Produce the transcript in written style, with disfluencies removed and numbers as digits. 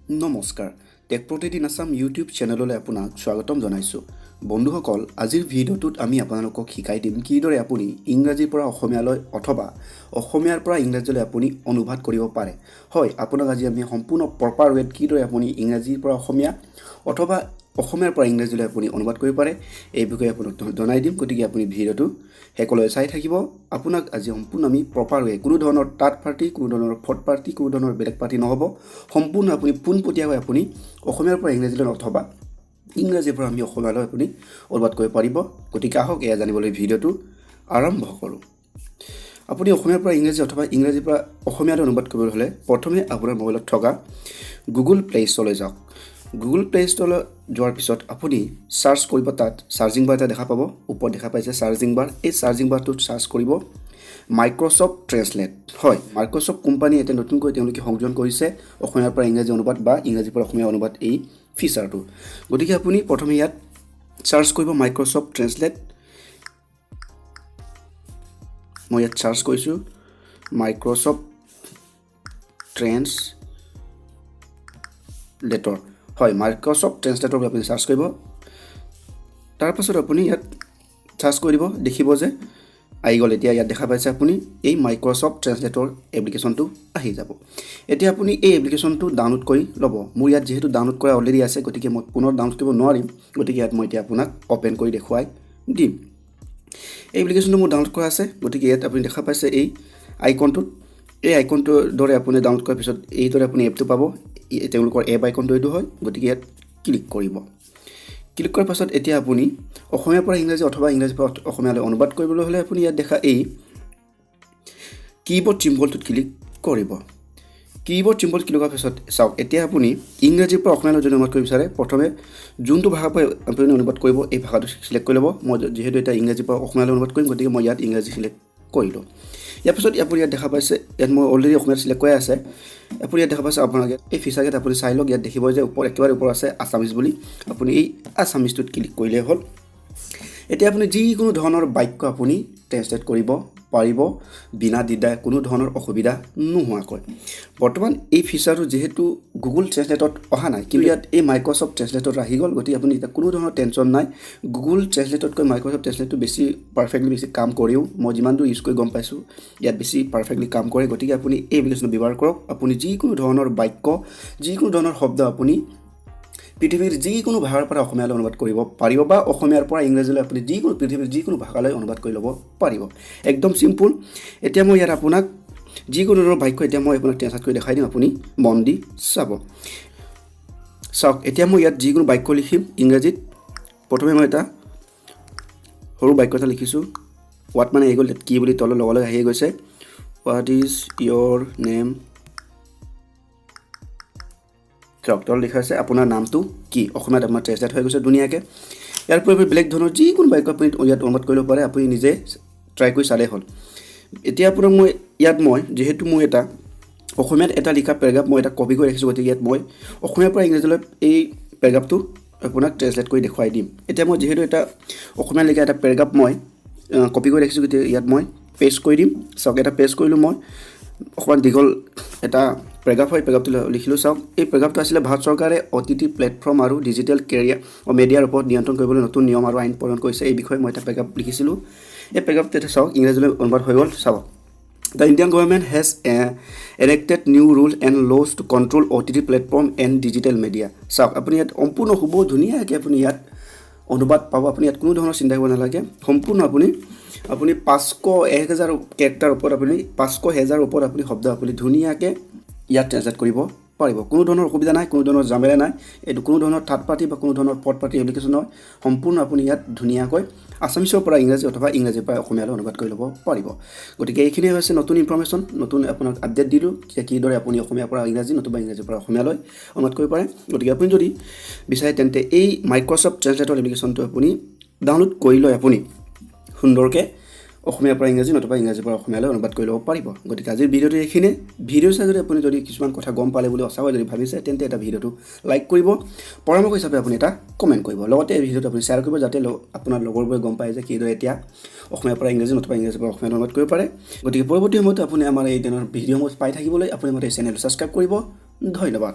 নমস্কাৰ টেক প্ৰতিদিন আসাম ইউটিউব চেনেললৈ আপোনাক স্বাগতম জনাইছোঁ বন্ধুসকল আজিৰ ভিডিঅ'টোত আমি আপোনালোকক শিকাই দিম কিদৰে আপুনি ইংৰাজীৰ পৰা অসমীয়ালৈ অথবা অসমীয়াৰ পৰা ইংৰাজীলৈ আপুনি অনুবাদ কৰিব পাৰে হয় আপোনাক আজি আমি সম্পূৰ্ণ প্ৰপাৰ ৱেত কিদৰে আপুনি ইংৰাজীৰ পৰা অসমীয়া অথবা অসমীয়াৰ পৰা ইংৰাজীলৈ আপুনি অনুবাদ কৰিব পাৰে এই বিষয়ে আপোনাক জনাই দিম গতিকে আপুনি ভিডিঅ'টো হেকলৈ চাই থাকিব আপোনাক আজি সম্পূৰ্ণ আমি প্ৰপাৰ ৱে কোনো ধৰণৰ থাৰ্ড পাৰ্টি কোনো ধৰণৰ ফৰ্থ পাৰ্টি কোনো ধৰণৰ বেলেগ পাৰ্টি নহব সম্পূৰ্ণ আপুনি পোনপটীয়াকৈ আপুনি অসমীয়াৰ পৰা ইংৰাজীলৈ অথবা ইংৰাজীৰ পৰা আমি অসমীয়ালৈ আপুনি অনুবাদ কৰিব পাৰিব গতিকে আহক এয়া জানিবলৈ ভিডিঅ'টো আৰম্ভ কৰোঁ আপুনি অসমীয়াৰ পৰা ইংৰাজী অথবা ইংৰাজীৰ পৰা অসমীয়ালৈ অনুবাদ কৰিবলৈ হ'লে প্ৰথমে আপোনাৰ মোবাইলত থকা গুগল প্লে ষ্ট'ৰলৈ যাওক গুগল প্লে ষ্ট'ৰলৈ যোৱাৰ পিছত আপুনি সাৰ্চ কৰিব তাত সাৰ্চিং বাৰ এটা দেখা পাব ওপৰত দেখা পাইছে সাৰ্চিং বাৰ এই সাৰ্চিং বাৰটোত সাৰ্চ কৰিব মাইক্ৰ'ছফ্ট ট্ৰান্সলেট হয় মাইক্ৰ'ছফ্ট কোম্পানী এটা নতুনকৈ তেওঁলোকে সংযোজন কৰিছে অসমীয়াৰ পৰা ইংৰাজী অনুবাদ বা ইংৰাজীৰ পৰা অসমীয়া অনুবাদ এই ফিচাৰটো গতিকে আপুনি প্ৰথমে ইয়াত সাৰ্চ কৰিব মাইক্ৰ'ছফ্ট ট্ৰান্সলেট মই ইয়াত সাৰ্চ কৰিছোঁ মাইক্ৰ'ছফ্ট ট্ৰান্সলেটৰ হয় মাইক্ৰ'ছফ্ট ট্ৰান্সলেটৰ আপুনি সাৰ্চ কৰিব তাৰ পাছত আপুনি ইয়াত সাৰ্চ কৰিব দেখিব যে আহি গ'ল এতিয়া ইয়াত দেখা পাইছে আপুনি এই মাইক্ৰ'ছফ্ট ট্ৰান্সলেটৰ এপ্লিকেশ্যনটো আহি যাব এতিয়া আপুনি এই এপ্লিকেশ্যনটো ডাউনলোড কৰি ল'ব মোৰ ইয়াত যেহেতু ডাউনলোড কৰা অলৰেডি আছে গতিকে মই পুনৰ ডাউনলোড কৰিব নোৱাৰিম গতিকে ইয়াত মই এতিয়া আপোনাক ওপেন কৰি দেখুৱাই দিম এই এপ্লিকেশ্যনটো মোৰ ডাউনলোড কৰা আছে গতিকে ইয়াত আপুনি দেখা পাইছে এই আইকনটোত এই আইকনটোৰ দৰে আপুনি ডাউনলোড কৰাৰ পিছত এইদৰে আপুনি এপটো পাব তেওঁলোকৰ এপ আইকনটো এইটো হয় গতিকে ইয়াত ক্লিক কৰিব ক্লিক কৰাৰ পাছত এতিয়া আপুনি অসমীয়াৰ পৰা ইংৰাজী অথবা ইংৰাজীৰ পৰা অসমীয়ালৈ অনুবাদ কৰিবলৈ হ'লে আপুনি ইয়াত দেখা এই কিবৰ্ড চিম্বলটোত ক্লিক কৰিব কিবৰ্ড চিম্বল ক্লিক কৰাৰ পিছত চাওক এতিয়া আপুনি ইংৰাজীৰ পৰা অসমীয়ালৈ যদি অনুবাদ কৰিব বিচাৰে প্ৰথমে যোনটো ভাষাৰ পৰা আপুনি অনুবাদ কৰিব এই ভাষাটো সিলেক্ট কৰি ল'ব মই যেহেতু এটা ইংৰাজীৰ পৰা অসমীয়ালৈ অনুবাদ কৰিম গতিকে মই ইয়াত ইংৰাজী সিলেক্ট কৰিলোঁ ইয়াৰ পিছত আপুনি ইয়াত দেখা পাইছে ইয়াত মই অলৰেডি অসমীয়াত সিলেক্ট কৰি আছে আপুনি ইয়াত দেখা পাইছে আপোনালোকে এই ফিচাৰকেইট আপুনি চাই লওক ইয়াত দেখিব যে ওপৰত একেবাৰে ওপৰত আছে আছামিজ বুলি আপুনি এই আছামিজটোত ক্লিক কৰিলে হ'ল এতিয়া আপুনি যিকোনো ধৰণৰ বাক্য আপুনি ট্ৰান্সলেট কৰিব পাৰিব বিনা দ্বিধাই কোনো ধৰণৰ অসুবিধা নোহোৱাকৈ বৰ্তমান এই ফিচাৰটো যেহেতু গুগল ট্ৰান্সলেটত অহা নাই কিন্তু ইয়াত এই মাইক্ৰ'ছফ্ট ট্ৰান্সলেটত আহি গ'ল গতিকে আপুনি এতিয়া কোনো ধৰণৰ টেনশ্যন নাই গুগল ট্ৰান্সলেটতকৈ মাইক্ৰ'ছফ্ট ট্ৰান্সলেটটো বেছি পাৰফেক্টলি বেছি কাম কৰেও মই যিমান দূৰ ইউজ কৰি গম পাইছোঁ ইয়াত বেছি পাৰফেক্টলি কাম কৰে গতিকে আপুনি এই এপ্লিকেশ্যন ব্যৱহাৰ কৰক আপুনি যিকোনো ধৰণৰ বাক্য যিকোনো ধৰণৰ শব্দ আপুনি পৃথিৱীৰ যিকোনো ভাষাৰ পৰা অসমীয়ালৈ অনুবাদ কৰিব পাৰিব বা অসমীয়াৰ পৰা ইংৰাজীলৈ আপুনি যিকোনো পৃথিৱীৰ যিকোনো ভাষালৈ অনুবাদ কৰি ল'ব পাৰিব একদম চিম্পুল এতিয়া মই ইয়াত আপোনাক যিকোনো ধৰণৰ বাক্য এতিয়া মই আপোনাক ট্ৰান্সলেট কৰি দেখাই দিম আপুনি মন দি চাব চাওক এতিয়া মই ইয়াত যিকোনো বাক্য লিখিম ইংৰাজীত প্ৰথমে মই এটা সৰু বাক্য এটা লিখিছোঁ হোৱাট মানে আহি গ'ল কি বুলি তলৰ লগে লগে আহি গৈছে হোৱাট ইজ ইয়'ৰ নেম তল লিখা আছে আপোনাৰ নামটো কি অসমীয়াত আপোনাৰ ট্ৰান্সলেট হৈ গৈছে ধুনীয়াকৈ ইয়াৰ পৰা বেলেগ ধৰণৰ যিকোনো বাক্য আপুনি ইয়াত অনুবাদ কৰিব পাৰে আপুনি নিজে ট্ৰাই কৰি চালেই হ'ল এতিয়া আপোনাক মই যিহেতু মই এটা অসমীয়াত এটা লিখা পেৰাগ্ৰাফ মই এটা কপি কৰি ৰাখিছোঁ গতিকে ইয়াত মই অসমীয়াৰ পৰা ইংৰাজীলৈ এই পেৰাগ্ৰাফটো আপোনাক ট্ৰান্সলেট কৰি দেখুৱাই দিম এতিয়া মই যিহেতু এটা অসমীয়াত লিখা এটা পেৰাগ্ৰাফ মই কপি কৰি ৰাখিছোঁ গতিকে ইয়াত মই পেষ্ট কৰি দিম চাওক এটা পেষ্ট কৰিলোঁ মই অকণমান দীঘল এটা পেৰাগ্ৰাফ হয় পেৰাগ্ৰাফটো লিখিলোঁ চাওক এই পেৰাগ্ৰাফটো আছিলে ভাৰত চৰকাৰে OTT প্লেটফৰ্ম আৰু ডিজিটেল কেৰিয়াৰ মিডিয়াৰ ওপৰত নিয়ন্ত্ৰণ কৰিবলৈ নতুন নিয়ম আৰু আইন প্ৰণয়ন কৰিছে এই বিষয়ে মই এটা পেৰাগ্ৰাফ লিখিছিলোঁ এই পেৰাগ্ৰাফটো এতিয়া চাওক ইংৰাজীলৈ অনুবাদ হৈ গ'ল চাওক the Indian government has enacted new rule and laws to control OTT platform and digital media চাওক আপুনি ইয়াত সম্পূৰ্ণ হ'ব ধুনীয়াকৈ আপুনি ইয়াত অনুবাদ পাব আপুনি ইয়াত কোনো ধৰণৰ চিন্তা কৰিব নালাগে সম্পূৰ্ণ আপুনি 500,000 কেৰেক্টাৰ ওপৰত আপুনি 500,000 ওপৰত আপুনি শব্দ আপুনি ধুনীয়াকৈ ইয়াত ট্ৰান্সলেট কৰিব পাৰিব কোনো ধৰণৰ অসুবিধা নাই কোনো ধৰণৰ জামেলা নাই এইটো কোনো ধৰণৰ থাৰ্ড পাৰ্টি বা কোনো ধৰণৰ ফৰ্থ পাৰ্টি এপ্লিকেশ্যন নহয় সম্পূৰ্ণ আপুনি ইয়াত ধুনীয়াকৈ আছামিছৰ পৰা ইংৰাজী অথবা ইংৰাজীৰ পৰা অসমীয়ালৈ অনুবাদ কৰি ল'ব পাৰিব গতিকে এইখিনিয়ে হৈছে নতুন ইনফৰ্মেশ্যন নতুন আপোনাক আপডেট দিলোঁ যে কিদৰে আপুনি অসমীয়াৰ পৰা ইংৰাজী নতুবা ইংৰাজীৰ পৰা অসমীয়ালৈ অনুবাদ কৰিব পাৰে গতিকে আপুনি যদি বিচাৰে তেন্তে এই মাইক্ৰ'ছফ্ট ট্ৰান্সলেটৰ এপ্লিকেশ্যনটো আপুনি ডাউনলোড কৰি লৈ আপুনি সুন্দৰকৈ অসমীয়াৰ পৰা ইংৰাজী নতুবা ইংৰাজীৰ পৰা অসমীয়ালৈ অনুবাদ কৰি ল'ব পাৰিব গতিকে আজিৰ ভিডিঅ'টো এইখিনিয়ে ভিডিঅ' চাই যদি আপুনি যদি কিছুমান কথা গম পালে বুলি সঁচাকৈ যদি ভাবিছে তেন্তে এটা ভিডিঅ'টো লাইক কৰিব পৰামৰ্শ হিচাপে আপুনি এটা কমেণ্ট কৰিব লগতে এই ভিডিঅ'টো আপুনি শ্বেয়াৰ কৰিব যাতে আপোনাৰ লগৰবোৰে গম পায় যে কিদৰে এতিয়া অসমীয়াৰ পৰা ইংৰাজী নতুবা ইংৰাজীৰ পৰা অসমীয়ালৈ অনুবাদ কৰিব পাৰে গতিকে পৰৱৰ্তী সময়ত আপুনি আমাৰ এই ধৰণৰ ভিডিঅ'সমূহ পাই থাকিবলৈ আপুনি আমাৰ এই চেনেলটো ছাবস্ক্ৰাইব কৰিব ধন্যবাদ